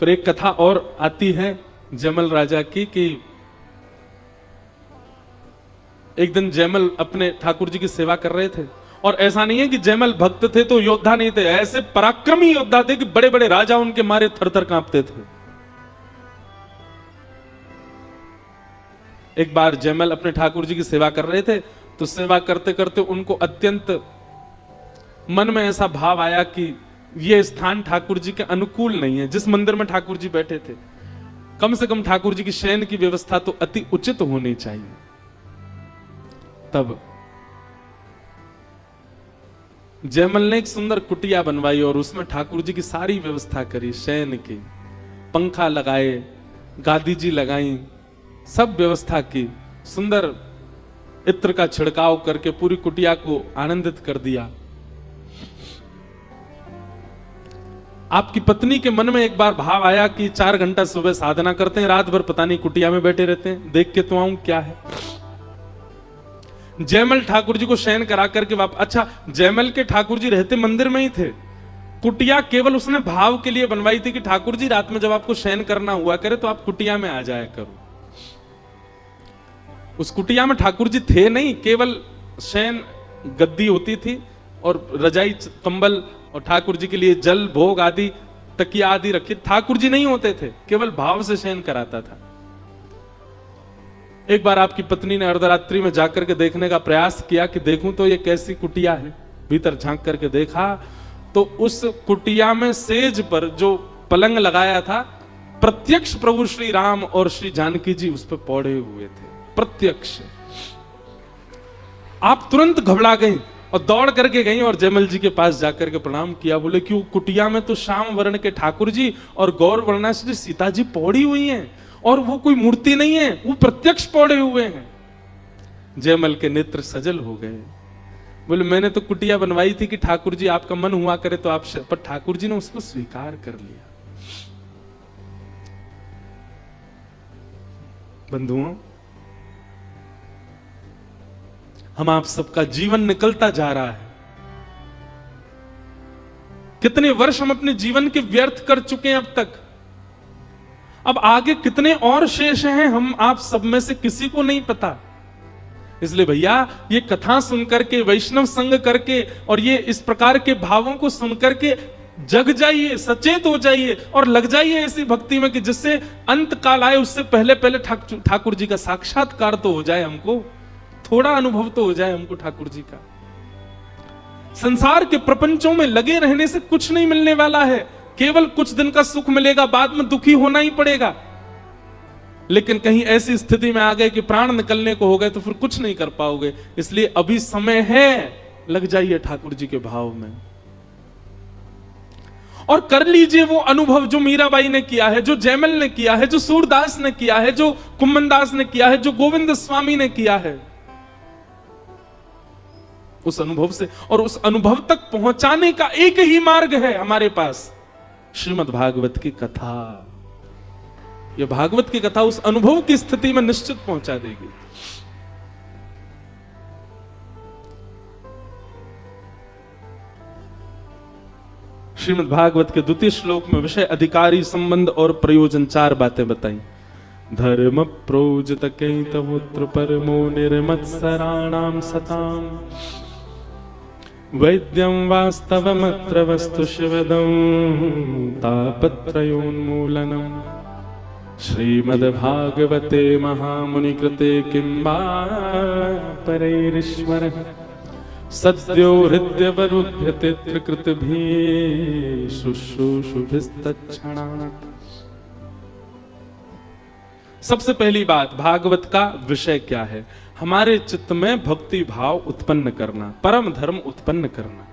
फिर एक कथा और आती है जयमल राजा की कि एक दिन जयमल अपने ठाकुर जी की सेवा कर रहे थे, और ऐसा नहीं है कि जयमल भक्त थे तो योद्धा नहीं थे, ऐसे पराक्रमी योद्धा थे कि बड़े बड़े राजा उनके मारे थर-थर कांपते थे। एक बार जयमल अपने ठाकुर जी की सेवा कर रहे थे, तो सेवा करते करते उनको अत्यंत मन में ऐसा भाव आया कि यह स्थान ठाकुर जी के अनुकूल नहीं है। जिस मंदिर में ठाकुर जी बैठे थे, कम से कम ठाकुर जी की शयन की व्यवस्था तो अति उचित होनी चाहिए। तब जयमल ने एक सुंदर कुटिया बनवाई और उसमें ठाकुर जी की सारी व्यवस्था करी, शयन की, पंखा लगाए, गादी जी लगाई, सब व्यवस्था की, सुंदर इत्र का छिड़काव करके पूरी कुटिया को आनंदित कर दिया। आपकी पत्नी के मन में एक बार भाव आया कि 4 घंटा सुबह साधना करते हैं, रात भर पता नहीं कुटिया में बैठे रहते हैं, देख के तो आऊं क्या है। जयमल ठाकुर जी को शयन करा करके अच्छा, जयमल के ठाकुर जी रहते मंदिर में ही थे, कुटिया केवल उसने भाव के लिए बनवाई थी कि ठाकुर जी रात में जब आपको शयन करना हुआ करे तो आप कुटिया में आ जाया करो। उस कुटिया में ठाकुर जी थे नहीं, केवल शयन गद्दी होती थी और रजाई कंबल और ठाकुर जी के लिए जल भोग आदि तकिया आदि रखी, ठाकुर जी नहीं होते थे, केवल भाव से शयन कराता था। एक बार आपकी पत्नी ने अर्धरात्रि में जाकर के देखने का प्रयास किया कि देखूं तो ये कैसी कुटिया है। भीतर झांक करके देखा तो उस कुटिया में सेज पर जो पलंग लगाया था, प्रत्यक्ष प्रभु श्री राम और श्री जानकी जी उस पर पौड़े हुए थे, प्रत्यक्ष। आप तुरंत घबरा गई और दौड़ करके गई और जयमल जी के पास जाकर के प्रणाम किया। बोले कि वो कुटिया में तो श्याम वर्ण के ठाकुर जी और गौर वर्णा से सीता जी पौड़ी हुई हैं, और वो कोई मूर्ति नहीं है, वो प्रत्यक्ष पौड़े हुए हैं। जयमल के नेत्र सजल हो गए। बोले मैंने तो कुटिया बनवाई थी कि ठाकुर जी आपका मन हुआ करे तो आप, पर ठाकुर जी ने उसको स्वीकार कर लिया। बंधुओं, हम आप सबका जीवन निकलता जा रहा है। कितने वर्ष हम अपने जीवन के व्यर्थ कर चुके हैं अब तक, अब आगे कितने और शेष हैं हम आप सब में से किसी को नहीं पता। इसलिए भैया, ये कथा सुनकर के, वैष्णव संग करके और ये इस प्रकार के भावों को सुनकर के जग जाइए, सचेत हो जाइए और लग जाइए ऐसी भक्ति में कि जिससे अंत काल आए उससे पहले पहले ठाकुर जी का साक्षात्कार तो हो जाए, हमको थोड़ा अनुभव तो हो जाए हमको ठाकुर जी का। संसार के प्रपंचों में लगे रहने से कुछ नहीं मिलने वाला है, केवल कुछ दिन का सुख मिलेगा, बाद में दुखी होना ही पड़ेगा। लेकिन कहीं ऐसी स्थिति में आ गए कि प्राण निकलने को हो गए तो फिर कुछ नहीं कर पाओगे। इसलिए अभी समय है, लग जाइए ठाकुर जी के भाव में और कर लीजिए वो अनुभव जो मीराबाई ने किया है, जो जयमल ने किया है, जो सूरदास ने किया है, जो कुम्मनदास ने किया है, जो गोविंद स्वामी ने किया है। उस अनुभव से और उस अनुभव तक पहुंचाने का एक ही मार्ग है हमारे पास, श्रीमद् भागवत की कथा। यह भागवत की कथा उस अनुभव की स्थिति में निश्चित पहुंचा देगी। श्रीमद् भागवत के 2 श्लोक में विषय, अधिकारी, संबंध और प्रयोजन 4 बातें बताई। धर्म प्रोजत कैतवोत्र परमो निर्मत्सराणाम सताम वैद्यं वास्तवमत्र वस्तु शिवदं तापत्रयोन्मूलनम् श्रीमद्भागवते महामुनिकृते किं वा परैरीश्वरः सद्यो हृद्यवरुध्यते त्रिकृतिभिः शुश्रूषुभिस्तत्क्षणात्। सबसे पहली बात, भागवत का विषय क्या है? हमारे चित्त में भक्ति भाव उत्पन्न करना, परम धर्म उत्पन्न करना।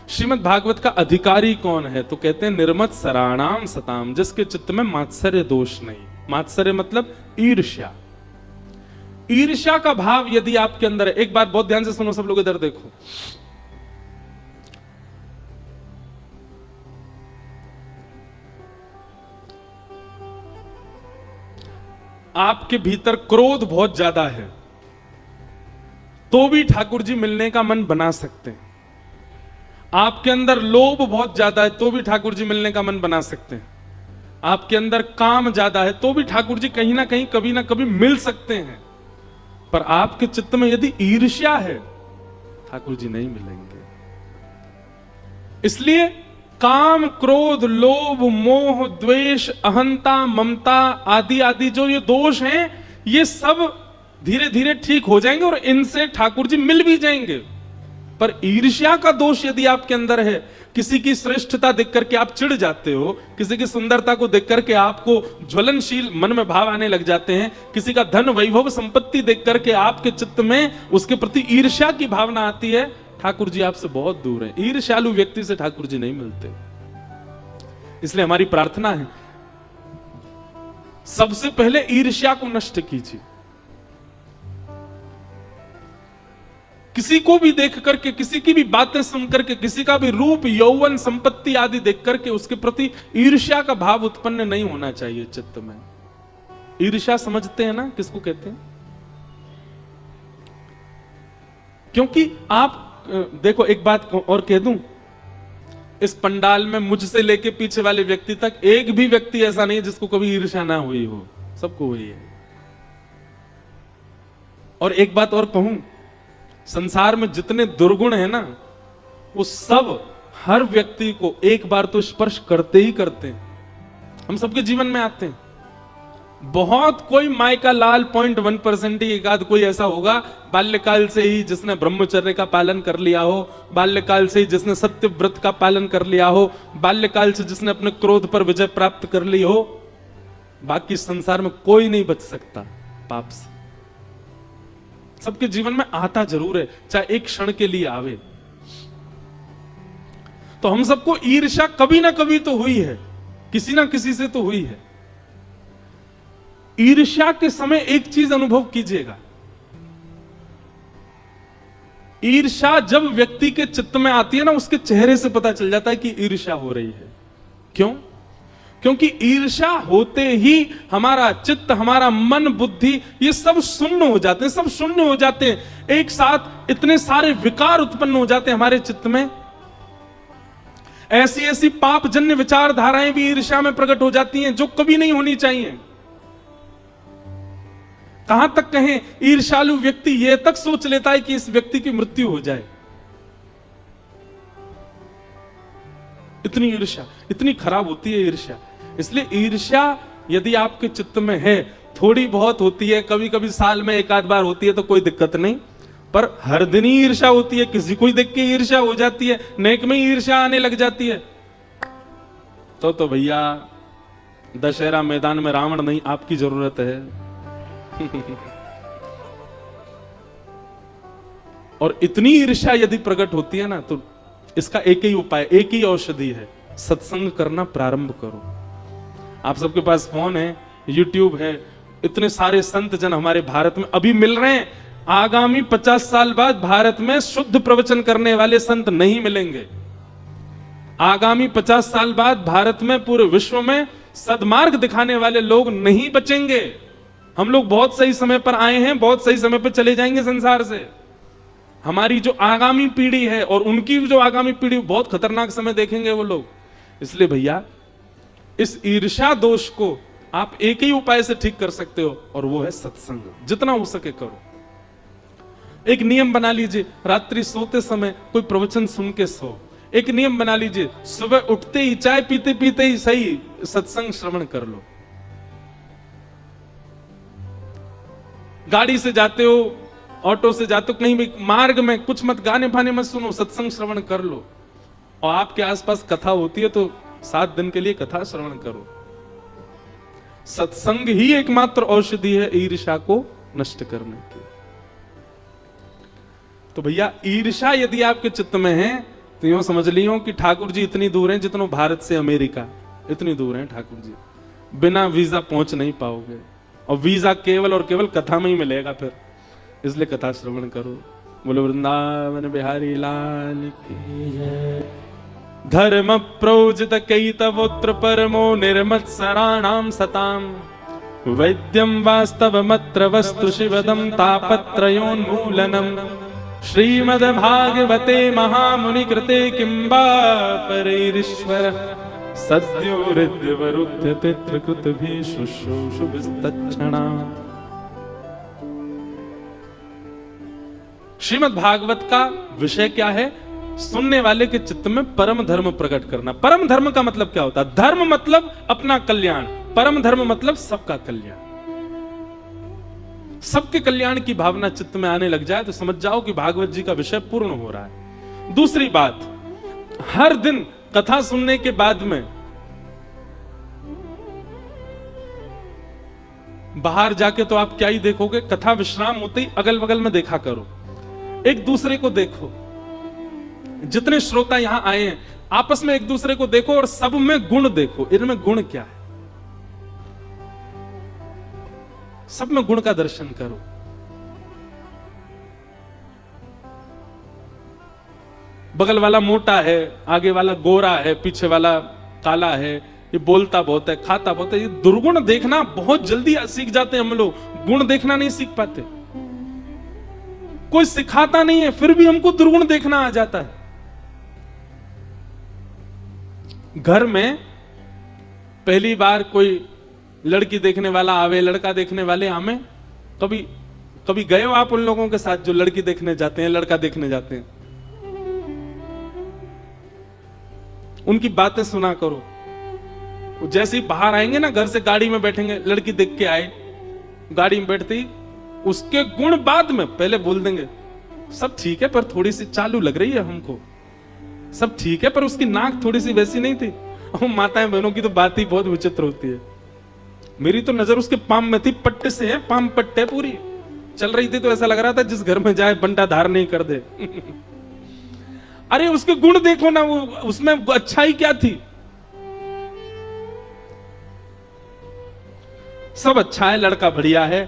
श्रीमद् भागवत का अधिकारी कौन है? तो कहते हैं निर्मत्सराणाम सताम, जिसके चित्त में मात्सर्य दोष नहीं। मात्सर्य मतलब ईर्ष्या। ईर्ष्या का भाव यदि आपके अंदर है, एक बात बहुत ध्यान से सुनो सब लोग, इधर देखो। आपके भीतर क्रोध बहुत ज्यादा है तो भी ठाकुर जी मिलने का मन बना सकते हैं। आपके अंदर लोभ बहुत ज्यादा है तो भी ठाकुर जी मिलने का मन बना सकते हैं। आपके अंदर काम ज्यादा है, तो भी ठाकुर जी कहीं ना कहीं कभी ना कभी मिल सकते हैं। पर आपके चित्त में यदि ईर्ष्या है, ठाकुर जी नहीं मिलेंगे। इसलिए काम, क्रोध, लोभ, मोह, द्वेष, अहंता, ममता आदि आदि जो ये दोष हैं, ये सब धीरे धीरे ठीक हो जाएंगे और इनसे ठाकुर जी मिल भी जाएंगे। पर ईर्ष्या का दोष यदि आपके अंदर है, किसी की श्रेष्ठता देख करके आप चिढ़ जाते हो, किसी की सुंदरता को देख करके आपको ज्वलनशील मन में भाव आने लग जाते हैं, किसी का धन, वैभव, संपत्ति देख करके आपके चित्त में उसके प्रति ईर्ष्या की भावना आती है, ठाकुर जी आपसे बहुत दूर हैं। ईर्ष्यालु व्यक्ति से ठाकुर जी नहीं मिलते। इसलिए हमारी प्रार्थना है, सबसे पहले ईर्ष्या को नष्ट कीजिए। किसी को भी देख करके, किसी की भी बातें सुन करके, किसी का भी रूप, यौवन, संपत्ति आदि देख करके उसके प्रति ईर्ष्या का भाव उत्पन्न नहीं होना चाहिए चित्त में। ईर्ष्या समझते हैं ना किसको कहते हैं? क्योंकि आप देखो, एक बात और कह दूं, इस पंडाल में मुझसे लेके पीछे वाले व्यक्ति तक एक भी व्यक्ति ऐसा नहीं जिसको कभी ईर्ष्या ना हुई हो, सबको हुई है। और एक बात और कहूं, संसार में जितने दुर्गुण है ना, वो सब हर व्यक्ति को एक बार तो स्पर्श करते ही करते हैं, हम सबके जीवन में आते हैं। बहुत कोई माय का लाल 0.1% ही एक आध कोई ऐसा होगा बाल्यकाल से ही जिसने ब्रह्मचर्य का पालन कर लिया हो, बाल्यकाल से ही जिसने सत्य व्रत का पालन कर लिया हो, बाल्यकाल से जिसने अपने क्रोध पर विजय प्राप्त कर ली हो। बाकी संसार में कोई नहीं बच सकता पाप से। सबके जीवन में आता जरूर है, चाहे एक क्षण के लिए आवे। तो हम सबको ईर्ष्या कभी ना कभी तो हुई है, किसी ना किसी से तो हुई है। ईर्ष्या के समय एक चीज अनुभव कीजिएगा, ईर्ष्या जब व्यक्ति के चित्त में आती है ना, उसके चेहरे से पता चल जाता है कि ईर्ष्या हो रही है। क्यों? क्योंकि ईर्ष्या होते ही हमारा चित्त, हमारा मन, बुद्धि, ये सब शून्य हो जाते हैं, सब शून्य हो जाते हैं। एक साथ इतने सारे विकार उत्पन्न हो जाते हैं हमारे चित्त में। ऐसी ऐसी पापजन्य विचारधाराएं भी ईर्ष्या में प्रकट हो जाती हैं जो कभी नहीं होनी चाहिए। कहां तक कहें, ईर्ष्यालु व्यक्ति यह तक सोच लेता है कि इस व्यक्ति की मृत्यु हो जाए। इतनी ईर्ष्या, इतनी खराब होती है ईर्ष्या। इसलिए ईर्ष्या यदि आपके चित्त में है, थोड़ी बहुत होती है, कभी कभी साल में एक आध बार होती है तो कोई दिक्कत नहीं, पर हर दिन ही ईर्ष्या होती है, किसी को देख के ईर्ष्या हो जाती है, नेक में ईर्ष्या आने लग जाती है, तो भैया दशहरा मैदान में रावण नहीं, आपकी जरूरत है। और इतनी ईर्ष्या यदि प्रकट होती है ना, तो इसका एक ही उपाय, एक ही औषधि है, सत्संग करना प्रारंभ करो। आप सबके पास फोन है, यूट्यूब है, इतने सारे संत जन हमारे भारत में अभी मिल रहे हैं। आगामी 50 साल बाद भारत में शुद्ध प्रवचन करने वाले संत नहीं मिलेंगे। आगामी 50 साल बाद भारत में, पूरे विश्व में सद्मार्ग दिखाने वाले लोग नहीं बचेंगे। हम लोग बहुत सही समय पर आए हैं, बहुत सही समय पर चले जाएंगे संसार से। हमारी जो आगामी पीढ़ी है और उनकी जो आगामी पीढ़ी, बहुत खतरनाक समय देखेंगे वो लोग। इसलिए भैया, इस ईर्ष्या दोष को आप एक ही उपाय से ठीक कर सकते हो, और वो है सत्संग। जितना हो सके करो। एक नियम बना लीजिए, रात्रि सोते समय कोई प्रवचन सुन के सो। एक नियम बना लीजिए, सुबह उठते ही, चाय पीते पीते ही सही, सत्संग श्रवण कर लो। गाड़ी से जाते हो, ऑटो से जाते हो, कहीं भी मार्ग में कुछ मत, गाने फाने मत सुनो, सत्संग श्रवण कर लो। और आपके आसपास कथा होती है तो 7 दिन के लिए कथा श्रवण करो। सत्संग ही एकमात्र औषधि है ईर्ष्या को नष्ट करने की। तो भैया, ईर्ष्या यदि आपके चित्त में है तो यूं समझ लियो कि ठाकुर जी इतनी दूर हैं जितनों भारत से अमेरिका, इतनी दूर हैं ठाकुर जी। बिना वीजा पहुंच नहीं पाओगे, और वीजा केवल और केवल कथा में ही मिलेगा फिर। इसलिए कथा श्रवण करो। बोलो वृंदावन बिहारी लाल की जय। धर्म प्रोजित कैतवोत्र परमो निर्मत्सराणाम सताम, वैद्यम वास्तवमत्र वस्तु शिवदम तापत्रयोन्मूलनम। श्रीमद्भागवते महामुनि कृते किंबा परैरीश्वर सद्यो हृदय वरुद्ध पितृकृत भी शुश्रूषु विस्तक्षणा। श्रीमद् भागवत का विषय क्या है? सुनने वाले के चित्त में परम धर्म प्रकट करना। परम धर्म का मतलब क्या होता है? धर्म मतलब अपना कल्याण, परम धर्म मतलब सबका कल्याण। सबके कल्याण की भावना चित्त में आने लग जाए तो समझ जाओ कि भागवत जी का विषय पूर्ण हो रहा है। दूसरी बात, हर दिन कथा सुनने के बाद में बाहर जाके तो आप क्या ही देखोगे, कथा विश्राम होते ही अगल बगल में देखा करो, एक दूसरे को देखो। जितने श्रोता यहां आए हैं आपस में एक दूसरे को देखो और सब में गुण देखो। इनमें गुण क्या है, सब में गुण का दर्शन करो। बगल वाला मोटा है, आगे वाला गोरा है, पीछे वाला काला है, ये बोलता बहुत है, खाता बहुत है। ये दुर्गुण देखना बहुत जल्दी सीख जाते हैं हम लोग, गुण देखना नहीं सीख पाते। कोई सिखाता नहीं है फिर भी हमको दुर्गुण देखना आ जाता है। घर में पहली बार कोई लड़की देखने वाला आवे, लड़का देखने वाले आवे, कभी कभी गए हो आप उन लोगों के साथ जो लड़की देखने जाते हैं, लड़का देखने जाते हैं? उनकी बातें सुना करो। जैसे ही बाहर आएंगे ना, घर से गाड़ी में बैठेंगे, लड़की देख के आए, गाड़ी में बैठते ही उसके गुण बाद में पहले बोल देंगे, सब ठीक है पर थोड़ी सी चालू लग रही है हमको, सब ठीक है पर उसकी नाक थोड़ी सी वैसी नहीं थी। और माताएं बहनों की तो बात ही बहुत विचित्र होती है। मेरी तो नजर उसके पाम में थी, पट्टे से है, पाम पट्टे पूरी चल रही थी, तो ऐसा लग रहा था जिस घर में जाए बंटा धार नहीं कर दे। अरे उसके गुण देखो ना, वो उसमें अच्छाई क्या थी? सब अच्छा है, लड़का बढ़िया है,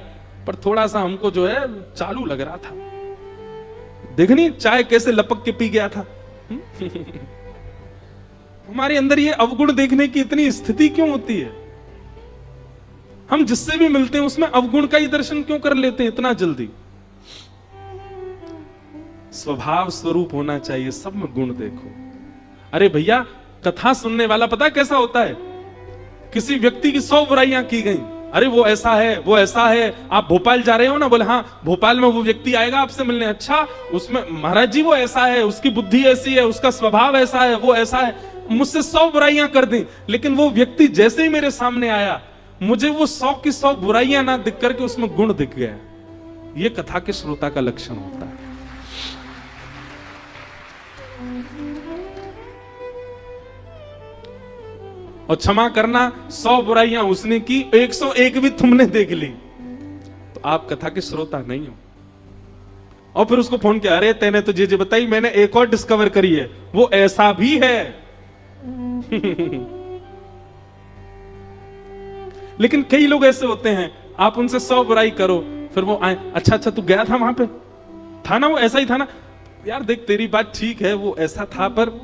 पर थोड़ा सा हमको जो है चालू लग रहा था। देखनी चाय कैसे लपक के पी गया था। हमारे अंदर ये अवगुण देखने की इतनी स्थिति क्यों होती है? हम जिससे भी मिलते हैं उसमें अवगुण का ही दर्शन क्यों कर लेते हैं इतना जल्दी? स्वभाव स्वरूप होना चाहिए, सब में गुण देखो। अरे भैया, कथा सुनने वाला पता कैसा होता है? किसी व्यक्ति की 100 बुराइयां की गई, अरे वो ऐसा है, वो ऐसा है, आप भोपाल जा रहे हो ना, बोले हाँ भोपाल में वो व्यक्ति आएगा आपसे मिलने, अच्छा उसमें महाराज जी वो ऐसा है, उसकी बुद्धि ऐसी है, उसका स्वभाव ऐसा है, वो ऐसा है। मुझसे 100 बुराइयां कर दी, लेकिन वो व्यक्ति जैसे ही मेरे सामने आया, मुझे वो 100 की 100 बुराइयां ना दिख करके उसमें गुण दिख गया। ये कथा के श्रोता का लक्षण होता है। और क्षमा करना, 100 बुराइयां उसने की, 101 भी तुमने देख ली, तो आप कथा के श्रोता नहीं हो। और फिर उसको फोन किया, अरे तेने तो जे बताई, मैंने एक और डिस्कवर करी है, वो ऐसा भी है। लेकिन कई लोग ऐसे होते हैं, आप उनसे 100 बुराई करो, फिर वो आए, अच्छा अच्छा तू गया था वहां पे, था ना वो ऐसा ही था ना, यार देख तेरी बात ठीक है, वो ऐसा था, पर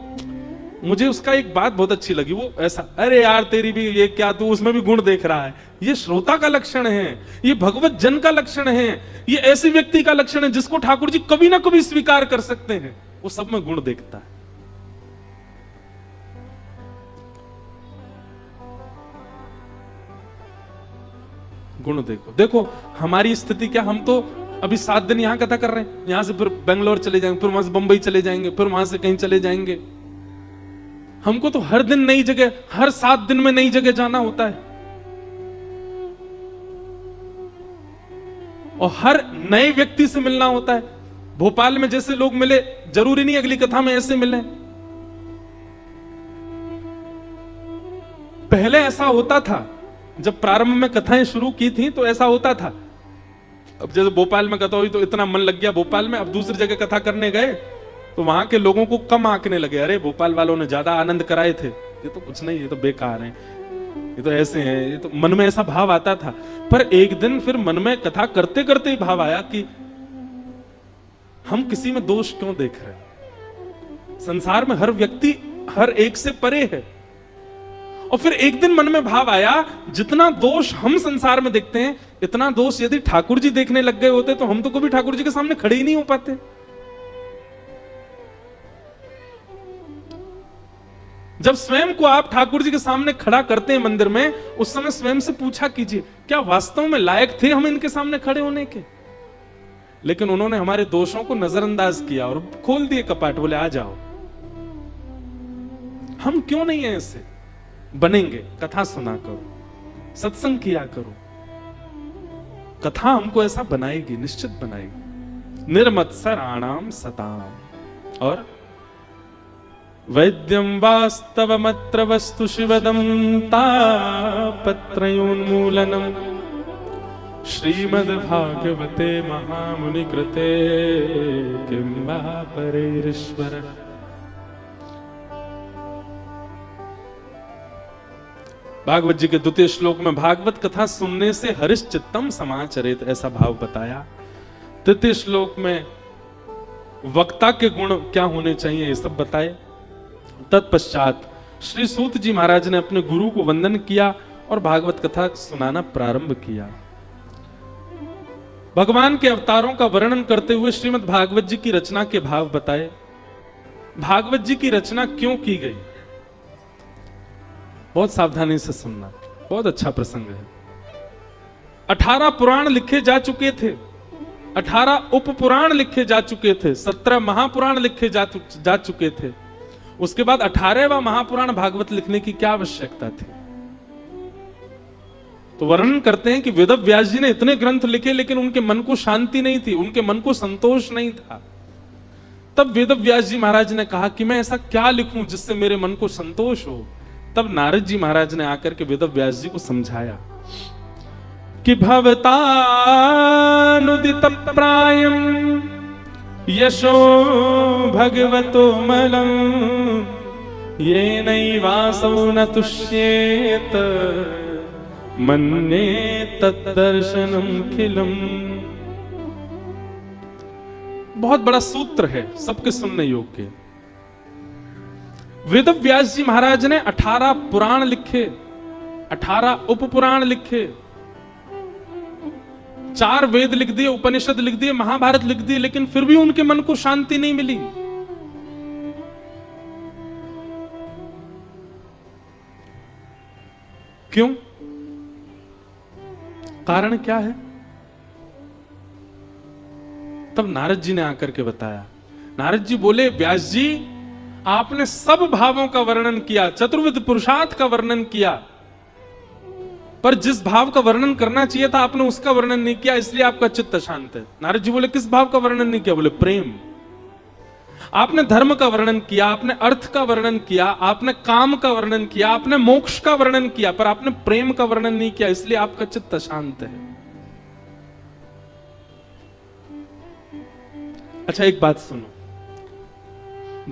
मुझे उसका एक बात बहुत अच्छी लगी, वो ऐसा, अरे यार तेरी भी ये क्या, तू उसमें भी गुण देख रहा है। ये श्रोता का लक्षण है, ये भगवत जन का लक्षण है, ये ऐसे व्यक्ति का लक्षण है जिसको ठाकुर जी कभी ना कभी स्वीकार कर सकते हैं। वो सब में गुण देखता है। गुण देखो। देखो हमारी स्थिति क्या, हम तो अभी 7 दिन यहां कथा कर रहे हैं, यहां से फिर बेंगलोर चले जाएंगे, फिर वहां से बंबई चले जाएंगे, फिर वहां से कहीं चले जाएंगे। हमको तो हर दिन नई जगह, हर 7 दिन में नई जगह जाना होता है, और हर नए व्यक्ति से मिलना होता है। भोपाल में जैसे लोग मिले, जरूरी नहीं अगली कथा में ऐसे मिले। पहले ऐसा होता था, जब प्रारंभ में कथाएं शुरू की थी तो ऐसा होता था। अब जैसे भोपाल में कथा हुई तो इतना मन लग गया भोपाल में, अब दूसरी जगह कथा करने गए तो वहां के लोगों को कम आंकने लगे, अरे भोपाल वालों ने ज्यादा आनंद कराए थे, ये तो कुछ नहीं, ये तो बेकार है, ये तो ऐसे हैं, ये तो मन में ऐसा भाव आता था। पर एक दिन फिर मन में कथा करते करते ही भाव आया कि हम किसी में दोष क्यों देख रहे हैं? संसार में हर व्यक्ति हर एक से परे है। और फिर एक दिन मन में भाव आया, जितना दोष हम संसार में देखते हैं, इतना दोष यदि ठाकुर जी देखने लग गए होते तो हम तो कभी ठाकुर जी के सामने खड़े ही नहीं हो पाते। जब स्वयं को आप ठाकुर जी के सामने खड़ा करते हैं मंदिर में, उस समय स्वयं से पूछा कीजिए, क्या वास्तव में लायक थे हम इनके सामने खड़े होने के? लेकिन उन्होंने हमारे दोषों को नजरअंदाज किया और खोल दिए कपाट, बोले आ जाओ। हम क्यों नहीं है ऐसे? बनेंगे। कथा सुना करो, सत्संग किया करो, कथा हमको ऐसा बनाएगी, निश्चित बनाएगी। निर्मत्सराणाम सताम। और वैद्यम वास्तवमत्र वस्तु शिवदम तापत्रयोन्मूलनम श्रीमद्भागवते महामुनि कृते किं वा परेरीश्वर। भागवत जी के द्वितीय श्लोक में भागवत कथा सुनने से हरिश्चित्तम समाचरित, ऐसा भाव बताया। तृतीय श्लोक में वक्ता के गुण क्या होने चाहिए, ये सब बताए। तत्पश्चात श्री सूत जी महाराज ने अपने गुरु को वंदन किया और भागवत कथा सुनाना प्रारंभ किया। भगवान के अवतारों का वर्णन करते हुए श्रीमद् भागवत जी की रचना के भाव बताए। भागवत जी की रचना क्यों की गई, बहुत सावधानी से सुनना, बहुत अच्छा प्रसंग है। 18 पुराण लिखे जा चुके थे, 18 उप पुराण लिखे जा चुके थे, 17 महापुराण लिखे जा चुके थे। उसके बाद 18वां महापुराण भागवत लिखने की क्या आवश्यकता थी? तो वर्णन करते हैं कि वेदव्यास जी ने इतने ग्रंथ लिखे, लेकिन उनके मन को शांति नहीं थी, उनके मन को संतोष नहीं था। तब वेदव्यास जी महाराज ने कहा कि मैं ऐसा क्या लिखूं जिससे मेरे मन को संतोष हो। तब नारद जी महाराज ने आकर के वेदव्यास जी को समझाया कि भवतानुदित प्रायम यशो भगवतो मलम ये नैवासो न तुष्येत मन्ये तद्दर्शनम खिलम। बहुत बड़ा सूत्र है, सबके सुनने योग्य। वेदव्यास जी महाराज ने 18 पुराण लिखे, 18 उपपुराण लिखे, 4 वेद लिख दिए, उपनिषद लिख दिए, महाभारत लिख दिए, लेकिन फिर भी उनके मन को शांति नहीं मिली। क्यों? कारण क्या है? तब नारद जी ने आकर के बताया। नारद जी बोले, व्यास जी आपने सब भावों का वर्णन किया, चतुर्विध पुरुषार्थ का वर्णन किया, पर जिस भाव का वर्णन करना चाहिए था आपने उसका वर्णन नहीं किया, इसलिए आपका चित्त अशांत है। नारद जी बोले, किस भाव का वर्णन नहीं किया? बोले, प्रेम। आपने धर्म का वर्णन किया, आपने अर्थ का वर्णन किया, आपने काम का वर्णन किया, आपने मोक्ष का वर्णन किया, पर आपने प्रेम का वर्णन नहीं किया, इसलिए आपका चित्त अशांत है। अच्छा, एक बात सुनो,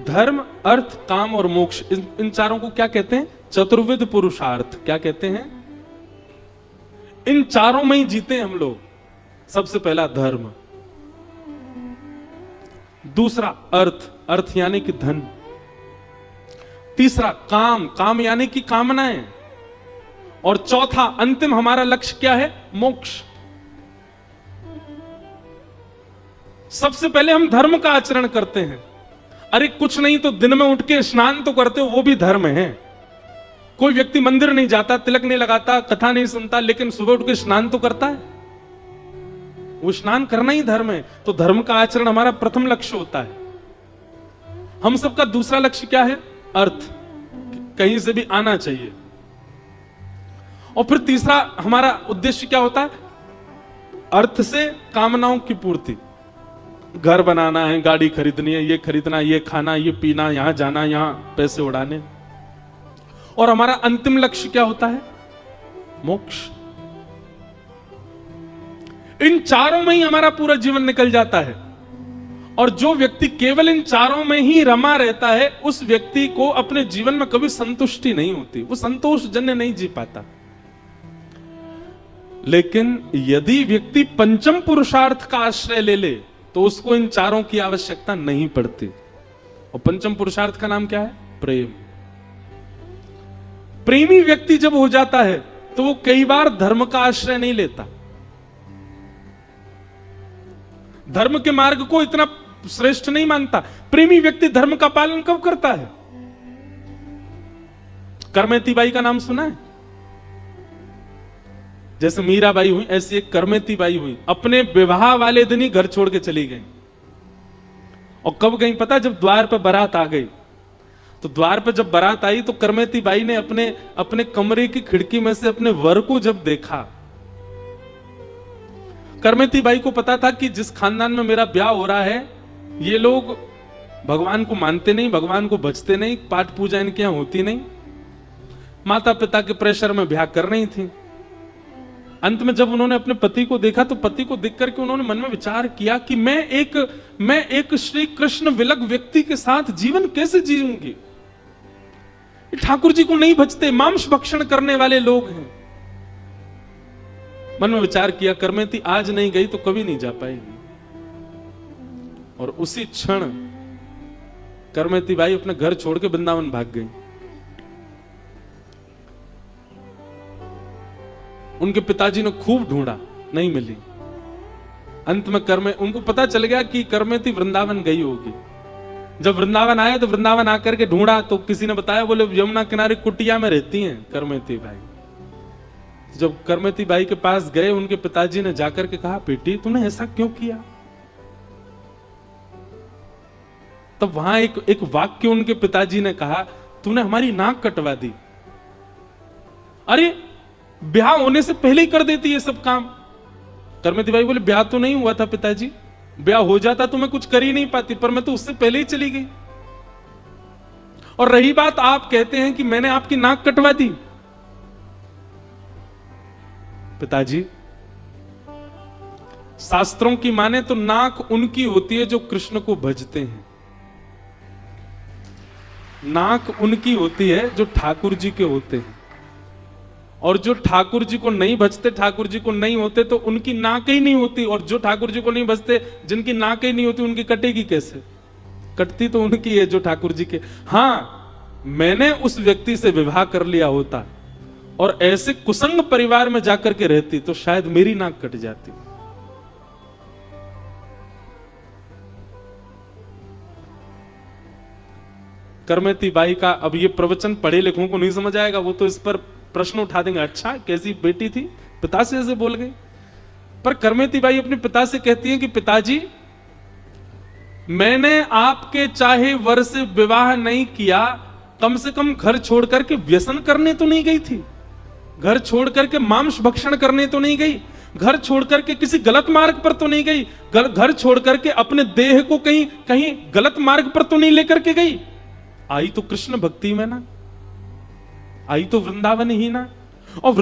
धर्म, अर्थ, काम और मोक्ष, इन चारों को क्या कहते हैं? चतुर्विध पुरुषार्थ। क्या कहते हैं? इन चारों में ही जीते हम लोग। सबसे पहला धर्म, दूसरा अर्थ, अर्थ यानी कि धन, तीसरा काम, काम यानी कि कामनाएं, और चौथा अंतिम हमारा लक्ष्य क्या है? मोक्ष। सबसे पहले हम धर्म का आचरण करते हैं। अरे कुछ नहीं तो दिन में उठ के स्नान तो करते हो, वो भी धर्म है। कोई व्यक्ति मंदिर नहीं जाता, तिलक नहीं लगाता, कथा नहीं सुनता, लेकिन सुबह उठ के स्नान तो करता है, वो स्नान करना ही धर्म है। तो धर्म का आचरण हमारा प्रथम लक्ष्य होता है। हम सबका दूसरा लक्ष्य क्या है? अर्थ, कहीं से भी आना चाहिए। और फिर तीसरा हमारा उद्देश्य क्या होता है? अर्थ से कामनाओं की पूर्ति, घर बनाना है, गाड़ी खरीदनी है, ये खरीदना, ये खाना, ये पीना, यहां जाना, यहां पैसे उड़ाने। और हमारा अंतिम लक्ष्य क्या होता है? मोक्ष। इन चारों में ही हमारा पूरा जीवन निकल जाता है। और जो व्यक्ति केवल इन चारों में ही रमा रहता है, उस व्यक्ति को अपने जीवन में कभी संतुष्टि नहीं होती, वो संतोषजन्य नहीं जी पाता। लेकिन यदि व्यक्ति पंचम पुरुषार्थ का आश्रय ले ले तो उसको इन चारों की आवश्यकता नहीं पड़ती। और पंचम पुरुषार्थ का नाम क्या है? प्रेम। प्रेमी व्यक्ति जब हो जाता है तो वो कई बार धर्म का आश्रय नहीं लेता। धर्म के मार्ग को इतना श्रेष्ठ नहीं मानता। प्रेमी व्यक्ति धर्म का पालन कब करता है? करमेती बाई का नाम सुना है? जैसे मीराबाई हुई ऐसी एक करमेती बाई हुई, अपने विवाह वाले दिन ही घर छोड़ के चली गई। और कब गई पता? जब द्वार पर बारात आ गई। तो द्वार पर जब बारात आई तो करमेती बाई ने अपने कमरे की खिड़की में से अपने वर को जब देखा, करमेती बाई को पता था कि जिस खानदान में मेरा ब्याह हो रहा है ये लोग भगवान को मानते नहीं, भगवान को भजते नहीं, पाठ पूजा इनके यहां होती नहीं, माता पिता के प्रेशर में ब्याह कर रही थी। अंत में जब उन्होंने अपने पति को देखा तो पति को देख करके उन्होंने मन में विचार किया कि मैं एक श्री कृष्ण विलग व्यक्ति के साथ जीवन कैसे जीऊंगी? ठाकुर जी को नहीं भजते, मांस भक्षण करने वाले लोग हैं। मन में विचार किया करमेती आज नहीं गई तो कभी नहीं जा पाएगी। और उसी क्षण करमेती बाई अपने घर छोड़ के वृंदावन भाग गई। उनके पिताजी ने खूब ढूंढा, नहीं मिली। अंत में उनको पता चल गया कि करमेती वृंदावन गई होगी। जब वृंदावन आए तो वृंदावन आकर के ढूंढा तो किसी ने बताया, बोले यमुना किनारे कुटिया में रहती हैं करमेती बाई। जब करमेती बाई के पास गए उनके पिताजी ने जाकर के कहा, बेटी तूने ऐसा क्यों किया? तब वहां एक वाक्य उनके पिताजी ने कहा, तूने हमारी नाक कटवा दी। अरे ब्याह होने से पहले ही कर देती है सब काम। करमेती बाई बोले, ब्याह तो नहीं हुआ था पिताजी, ब्याह हो जाता तो मैं कुछ कर ही नहीं पाती, पर मैं तो उससे पहले ही चली गई। और रही बात आप कहते हैं कि मैंने आपकी नाक कटवा दी। पिताजी शास्त्रों की माने तो नाक उनकी होती है जो कृष्ण को भजते हैं, नाक उनकी होती है जो ठाकुर जी के होते हैं। और जो ठाकुर जी को नहीं भजते, ठाकुर जी को नहीं होते, तो उनकी नाक ही नहीं होती। और जो ठाकुर जी को नहीं भजते, जिनकी नाक ही नहीं होती, उनकी कटेगी कैसे? कटती तो उनकी है जो ठाकुर जी के। हां, मैंने उस व्यक्ति से विवाह कर लिया होता और ऐसे कुसंग परिवार में जाकर के रहती तो शायद मेरी नाक कट जाती। करमेती बाई का अब ये प्रवचन पढ़े लिखों को नहीं समझ आएगा, वो तो इस पर प्रश्न उठा देंगे, अच्छा कैसी बेटी थी, पिता से ऐसे बोल गई। पर करमेती बाई अपने पिता से कहती हैं कि पिताजी मैंने आपके चाहे वर से विवाह नहीं किया, कम से कम घर छोड़ करके व्यसन करने तो नहीं गई थी, घर छोड़ करके मांस भक्षण करने तो नहीं गई, घर छोड़ करके किसी गलत मार्ग पर तो नहीं गई, घर छोड़ करके अपने देह को कहीं गलत मार्ग पर तो नहीं लेकर के गई। आई तो कृष्ण भक्ति में ना, आई तो वृंदावन ही ना। और